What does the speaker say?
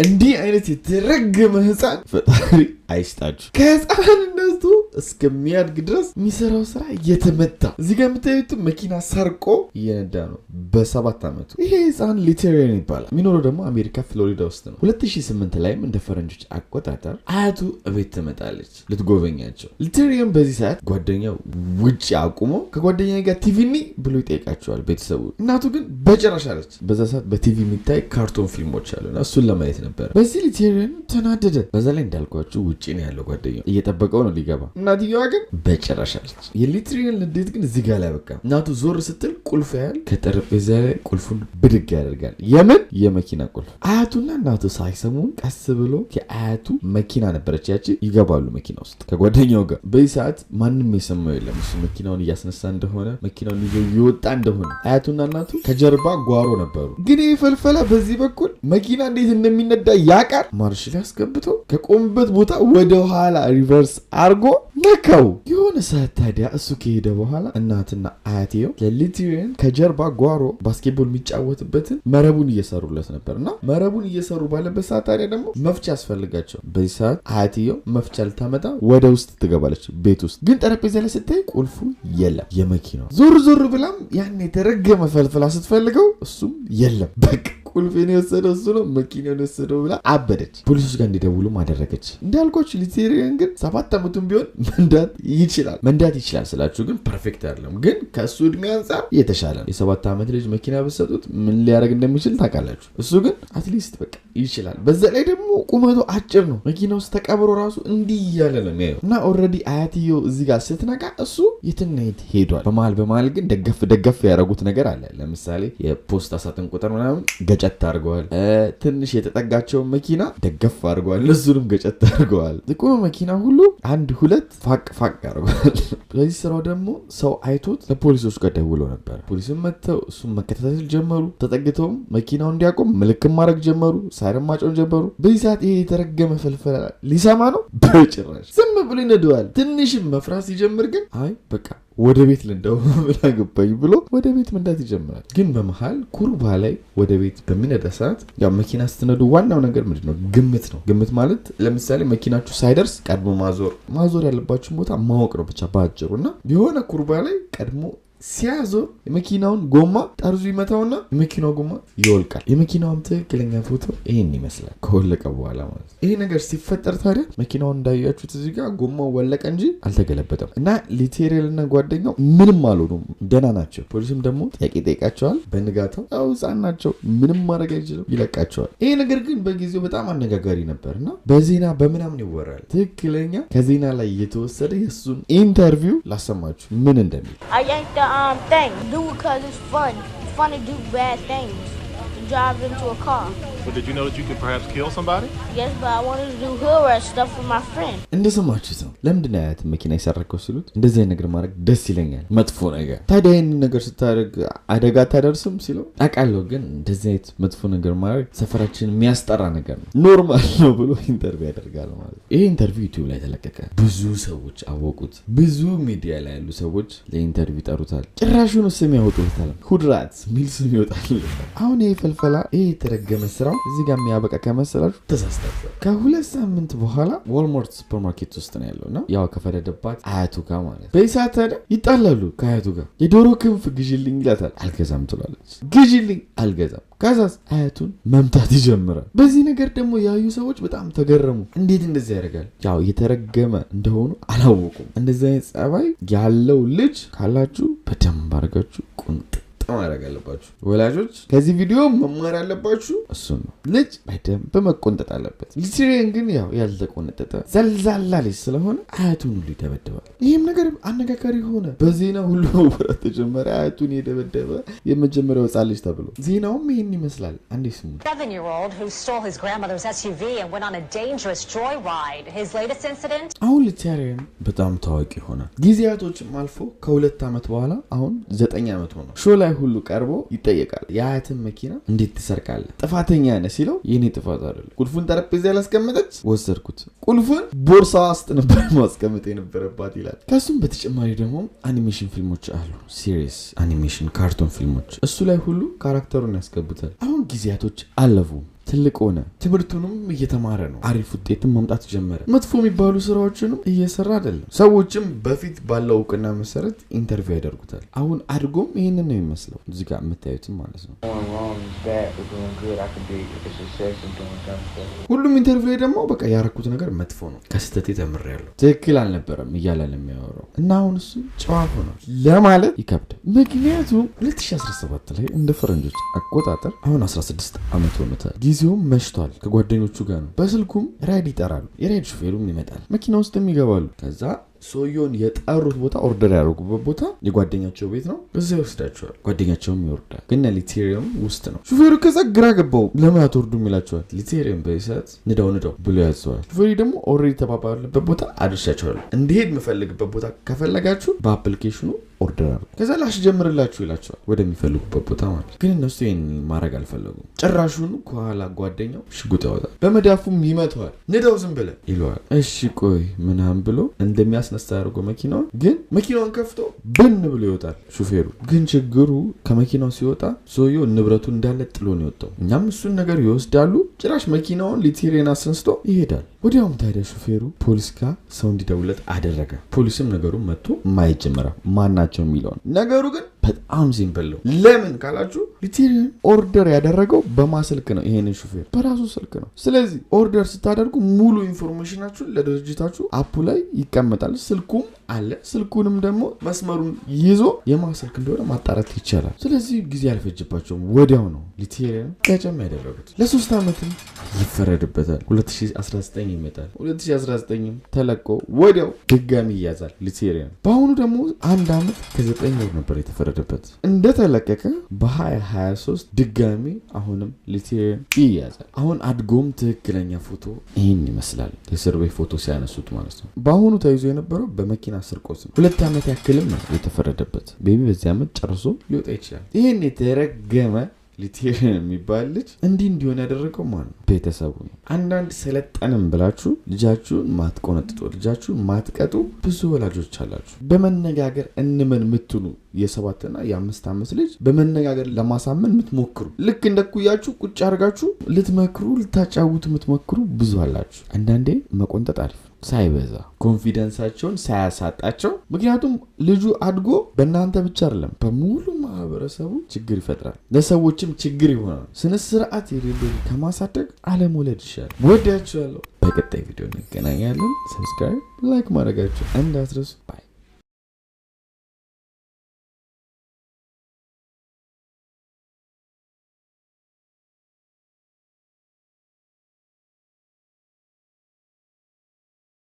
እንዲህ አይነት የተረገመ ህፃን ፈጣሪ አይስጣችሁ ከህፃንነቱ እስከሚያድግ ድረስ የሚሰራው ስራ እየተመታ እዚህ ጋር የምታዩት መኪና ሰርቆ እየነዳ ነው በ7 አመቱ ይሄ ህፃን ሊቴሪያን ይባላል የሚኖረው ደግሞ አሜሪካ ፍሎሪዳ ውስጥ ነው 2008 ላይም እንደ ፈረንጆች አቆጣጠር አያቱ እቤት ትመጣለች ልትጎበኛቸው ሊቴሪያን በዚህ ሰዓት ጓደኛው ውጪ አቁሞ ከጓደኛው ጋር ቲቪኒ ብሎ ይጠይቃቸዋል ቤተሰቡ እናቱ ግን በጭራሽ አለች በዛ ሰዓት በቲቪ የሚታይ ካርቶን ፊልሞች አሉና እሱን ለማየት ነበር በዚህ ሊቴሪያን ተናደደ በዛ ላይ እንዳልኳችሁ ውጪ ነው ያለው ጓደኛው እየጠበቀው ነው ሊገባ እናትየዋ ግን በጭራሽ አለች የሊቴሪያን ልዴት ግን እዚህ ጋር ላይ በቃ እናቱ ዞር ስትል ቁልፍ ያያል ከጠረጴዛ ላይ ቁልፉን ብድግ ያደርጋል የምን የመኪና ቁልፍ አያቱና እናቱ ሳይሰሙ ቀስ ብሎ ከአያቱ መኪና ነበረች ያቺ ይገባሉ መኪና ውስጥ ከጓደኛው ጋር በዚህ ሰዓት ማንንም የሰማው የለም እሱ መኪናውን እያስነሳ እንደሆነ መኪናውን ይዞ ይወጣ እንደሆነ አያቱና እናቱ ከጀርባ ጓሮ ነበሩ ግን ይፈልፈላ በዚህ በኩል መኪና እንዴት እንደሚነዳ ያቃር ማርሽ ላይ አስገብቶ ከቆምበት ቦታ ወደ ኋላ ሪቨርስ አርጎ ነካው የሆነ ሰዓት ታዲያ እሱ ከሄደ በኋላ እናትና አያቴው ለሊቴሪያን ከጀርባ ጓሮ ባስኬትቦል የሚጫወትበትን መረቡን እየሰሩለት ነበርና መረቡን እየሰሩ ባለበት ሰዓት ታዲያ ደግሞ መፍቻ ያስፈልጋቸው በዚህ ሰዓት አያቴው መፍቻ ልታመጣ ወደ ውስጥ ትገባለች ቤት ውስጥ ግን ጠረጴዛ ላይ ስታይ ቁልፉ የለም የመኪናው ዞር ብላም ያን የተረገመ ፈልፈላ ስትፈልገው እሱም የለም በቃ ቁልፌን የወሰደው እሱ ነው መኪናውን የወሰደው ብላ አበደች ፖሊሶች ጋር እንዲደውሉ ማደረገች እንዳልኳችሁ ሊቴሪያን ግን 7 አመቱን ቢሆን መንዳት ይችላል ስላችሁ ግን ፐርፌክት አይደለም ግን ከሱ እድሜ አንፃር የተሻለ ነው የ7 አመት ልጅ መኪና በሰጡት ምን ሊያደርግ እንደሚችል ታውቃላችሁ እሱ ግን አትሊስት በቃ ይችላል በዛ ላይ ደግሞ ቁመቱ አጭር ነው መኪና ውስጥ ተቀብሮ ራሱ እንዲህ ያለ ነው የሚያየው እና ኦሬዲ አያትዮ እዚህ ጋር ስትነቃ እሱ የትናይት ሄዷል በመሃል ግን ደገፍ ያደረጉት ነገር አለ ለምሳሌ የፖስታ ሳጥን ቁጥር ምናምን ገጨት አድርገዋል ትንሽ የተጠጋቸው መኪና ደገፍ አድርገዋል ለሱንም ገጨት አድርገዋል ጥቁር መኪና ሁሉ 1-2 ፋቅ አድርገዋል ስለዚህ ስራው ደግሞ ሰው አይቶት ለፖሊሶች ጋር ደውሎ ነበር ፖሊስም መጥተው እሱን መከታተል ጀመሩ ተጠግተው መኪናው እንዲያቆም ምልክት ማድረግ ጀመሩ ሳይረን ማጮን ጀመሩ በዚህ ሰዓት ይሄ የተረገመ ፈልፈላ ሊሰማ ነው በጭራሽ ዝም ብሎ ይነደዋል ትንሽም መፍራት ሲጀምር ግን አይ በቃ ወደ ቤት ልንደው ብላ ገባኝ ብሎ ወደ ቤት መንዳት ይጀምራል ግን በመሃል ኩርባ ላይ ወደ ቤት በሚነዳ ሰዓት ያው መኪና ስትነዱ ዋናው ነገር ምንድነው ግምት ማለት ለምሳሌ መኪናችሁ ሳይደርስ ቀድሞ ማዞር ያለባችሁ ቦታ ማወቅ ነው ብቻ ባጭሩና የሆነ ኩርባ ላይ ቀድሞ ሲያዞር የመኪናውን ጎማ ጠርዙ ይመታውና የመኪናው ጎማ ይወልቃል የመኪናውም ትክክለኛ ፎቶ ይሄን ይመስላል ከወለቀ በኋላ ማለት ይሄ ነገር ሲፈጠር ታዲያ መኪናውን እንዳያችሁት እዚህ ጋር ጎማው ወለቀ እንጂ አልተገለበጠም እና ሊቴሪያልና ጓደኛው ምንም አልሆኑም ደህና ናቸው ፖሊስም ደግሞ ጥያቄ ጠይቃቸዋል በንጋታው ያው ህፃን ናቸው ምንም ማድረግ አይችልም ይለቃቸዋል ይሄ ነገር ግን በጊዜው በጣም አነጋጋሪ ነበርና በዜና በምናምን ይወራል ትክክለኛ ከዜና ላይ የተወሰደ የሱን ኢንተርቪው ላሰማችሁ ምን እንደሚል thing. Do it because it's fun. It's fun to do bad things. To drive into a car. But did you know that you could perhaps kill somebody? Yes, but I wanted to do hood stuff with my friend. እንደሰማችሁት ነው ለምንድን ነው ያት መኪና ይሰረከው ሲሉት እንደዚህ አይነት ነገር ማድረግ ደስ ይለኛል መጥፎ ነገር ታዲያ ይሄን ነገር ስታደርግ አደጋ ታደርስም ሲለው አቃለው ግን እንደዚህ አይነት መጥፎ ነገር ማድረግ ሰፈራችን የሚያስጠራ ነገር ነው ኖርማል ነው ብሎ ኢንተርቪው ያደርጋል ማለት ይሄ ኢንተርቪው ዩቲዩብ ላይ ተለቀቀ ብዙ ሰዎች አወቁት ብዙ ሚዲያ ላይ ያሉ ሰዎች ለኢንተርቪው ጠሩታል ጭራሹን ስም ያወጡታል ሁድራት ሚል ስም ይወጣል አሁን ይሄ ፈልፈላ ይሄ ተረገመ ስራው እዚህ ጋር የሚያበቃ ከመሰላችሁ ተሳስታችሁ ከ2 ሳምንት በኋላ ዋልማርት ሱፐርማርኬት ውስጥ ነው ያለውና ያው ከፈረደባት አያቱ ጋር ማለት በይሳት ታዲያ ይጣላሉ ከአያቱ ጋር የዶሮ ክንፍ ግዢልኝ ይላታል አልገዛም ትላለች ግዢልኝ አልገዛም ከዛስ አያቱን መምታት ይጀምራል በዚህ ነገር ደግሞ ያዩ ሰዎች በጣም ተገረሙ እንዴት እንደዚህ ያደርጋል ያው የተረገመ እንደሆኑ አላወቁም እንደዚህ አይነት ጸባይ ያለው ልጅ ካላችሁ በደንብ አድርጋችሁ ቁንጥ ማድረግ አለባችሁ ወላጆች ከዚህ ቪዲዮ መማር ያለባችሁ እሱ ነው ልጅ በደንብ መቆንጠጥ አለበት ሊቴሪያን ግን ያው ያልተቆነጠጠ ዘልዛላ ልጅ ስለሆነ አያቱን ሁሉ ይደበደባል ይሄም ነገር አነጋጋሪ ሆነ በዜና ሁሉ ወራት ተጀመረ አያቱን የደበደበ የመጀመሪያው ህፃን ልጅ ተብሎ ዜናውም ይሄን ይመስላል አንዴ ስሙ 7-year-old who stole his grandmother's SUV and went on a dangerous joyride his latest incident አሁን ሊቴሪያን በጣም ታዋቂ ሆነ ጊዜያቶችም አልፎ ከ2 አመት በኋላ አሁን 9 አመት ሆነ ሾ ላይ ሁሉ ቀርቦ ይጠየቃል የአያትን መኪና እንዴት ትሰርቃለህ ጥፋተኛ ነህ ሲለው የኔ ጥፋት አይደለም ቁልፉን ጠረጴዛ ላይ አስቀምጠች ወሰድኩት ቁልፉን ቦርሳ ውስጥ ነበር ማስቀመጥ የነበረባት ይላል ከሱም በተጨማሪ ደግሞ አኒሜሽን ፊልሞች አሉ ሲሪየስ አኒሜሽን ካርቶን ፊልሞች እሱ ላይ ሁሉ ካራክተሩን ያስቀብታል አሁን ጊዜያቶች አለፉ ትልቅ ሆነ ትምህርቱንም እየተማረ ነው አሪፍ ውጤትም ማምጣት ጀመረ መጥፎ የሚባሉ ስራዎችንም እየሰራ አይደለም ሰዎችም በፊት ባለው እውቅና መሰረት ኢንተርቪው ያደርጉታል አሁን አድጎም ይሄንን ነው የሚመስለው እዚህ ጋር መታየትም ማለት ነው ሁሉም ኢንተርቪው ላይ ደግሞ በቃ ያረኩት ነገር መጥፎ ነው ከስተቴ ተምሬያለሁ ትክክል አልነበረም እያለ የሚያወራው እና አሁን እሱ ጨዋ ሆኖ ለማለት ይከብዳል ምክንያቱም 2017 ላይ እንደ ፈረንጆች አቆጣጠር አሁን 16 አመት ሆኖታል ጊዜውም መሽቷል ከጓደኞቹ ጋር ነው በስልኩም ራይድ ይጠራሉ የራይድ ሹፌሩም ይመጣል መኪና ውስጥም ይገባሉ ከዛ ሶዮን የጠሩት ቦታ ኦርደር ያደረጉበት ቦታ የጓደኛቸው ቤት ነው እዛ ይወስዳቸዋል ጓደኛቸውም ይወርዳል ግን ሊቴሪየም ውስጥ ነው ሹፌሩ ከዛ ግራ ገባው ለምን አትወርዱም ይላቸዋል ሊቴሪየም በይሰት ንዳው ብሎ ያዘዋል ሹፌሩ ደግሞ ኦልሬዲ ተባባለበት ቦታ አድርሻቸዋል እንዲሄድ የምፈልግበት ቦታ ከፈለጋችሁ በአፕሊኬሽኑ ኦርደር አድርጉ ከዛ ላስጀምርላችሁ ይላቸዋል ወደሚፈልጉበት ቦታ ማለት ግን እነሱ ይሄን ማድረግ አልፈለጉም ጭራሹን ከኋላ ጓደኛው ሽጉጥ ያወጣል በመዳፉም ይመታዋል ንዳው ዝም ብለ ይለዋል እሺ ቆይ ምናምን ብሎ እንደሚያስነሳ ያደርገው መኪናውን ግን መኪናውን ከፍቶ ብን ብሎ ይወጣል ሹፌሩ ግን ችግሩ ከመኪናው ሲወጣ ሶዮ ንብረቱን እንዳለ ጥሎ ነው የወጣው እኛም እሱን ነገር ይወስዳሉ ጭራሽ መኪናውን ሊቴሪየን አስነስቶ ይሄዳል ወዲያውም ታዲያ ሹፌሩ ፖሊስ ጋር ሰው እንዲደውለት አደረገ ፖሊስም ነገሩን መጥቶ ማየት ጀመረ ማናቸው የሚለውን ነገሩ ግን በጣም ሲምፕል ነው ለምን ካላችሁ ሊቴሪየን ኦርደር ያደረገው በማስልክ ነው ይሄንን ሹፌር በራሱ ስልክ ነው ስለዚህ ኦርደር ስታደርጉ ሙሉ ኢንፎርሜሽናችሁን ለድርጅታችሁ አፑ ላይ ይቀመጣል ስልኩም አለ ስልኩንም ደግሞ መስመሩን ይዞ የማስልክ እንደሆነ ማጣራት ይቻላል ስለዚህ ጊዜ አልፈጅባቸውም ወዲያው ነው ሊቴሪየን ከጨም ያደረጉት ለ3 አመት ይፈረድበታል 2019 ይመጣል 2019 ተለቆ ወዲያው ድጋሚ ይያዛል ሊቴሪየን በአሁኑ ደግሞ 1 አመት ከ9 ወር ነበር የተፈረደበት እንደተለቀቀ በ2023 ድጋሚ አሁንም ሊቴሪየን ይያዛል አሁን አድጎም ትክክለኛ ፎቶ ይሄን ይመስላል የሰርቬይ ፎቶ ሲያነሱት ማለት ነው በአሁኑ ተይዞ የነበረው በመኪና ስርቆት 2 አመት ያክልም ነው የተፈረደበት ቤቢ በዚህ አመት ጨርሶ ሊወጣ ይችላል ይሄን የተረገመ ሊቴሪየን የሚባል ልጅ እንዲሆን ያደረገው ማለት ነው ቤተሰቡ ነው አንዳንድ ሰለጠንም ብላችሁ ልጃችሁን ማትቆነጥጡ ልጃችሁን ማትቀጡ ብዙ ወላጆች አላችሁ በመነጋገር እንመን ምትሉ የ7 እና የ5 አመት ልጅ በመነጋገር ለማሳመን ምትሞክሩ ልክ እንደኩያችሁ ቁጭ አርጋችሁ ልትመክሩ ልታጫውቱ ምትሞክሩ ብዙ አላችሁ አንዳንዴ መቆንጠጥ አሪፍ ሳይበዛ ኮንፊደንሳቸውን ሳያሳጣቸው ምክንያቱም ልጁ አድጎ በእናንተ ብቻ አይደለም በሙሉ ማህበረሰቡ ችግር ይፈጥራል ለሰዎችም ችግር ይሆናል ስነ ስርዓት የሌለው ከማሳደግ አለመውለድ ይሻላል ወዲያችኋለሁ በቀጣይ ቪዲዮ እንገናኛለን ሰብስክራይብ ላይክ ማድረጋችሁ እንዳትረሱ ባይ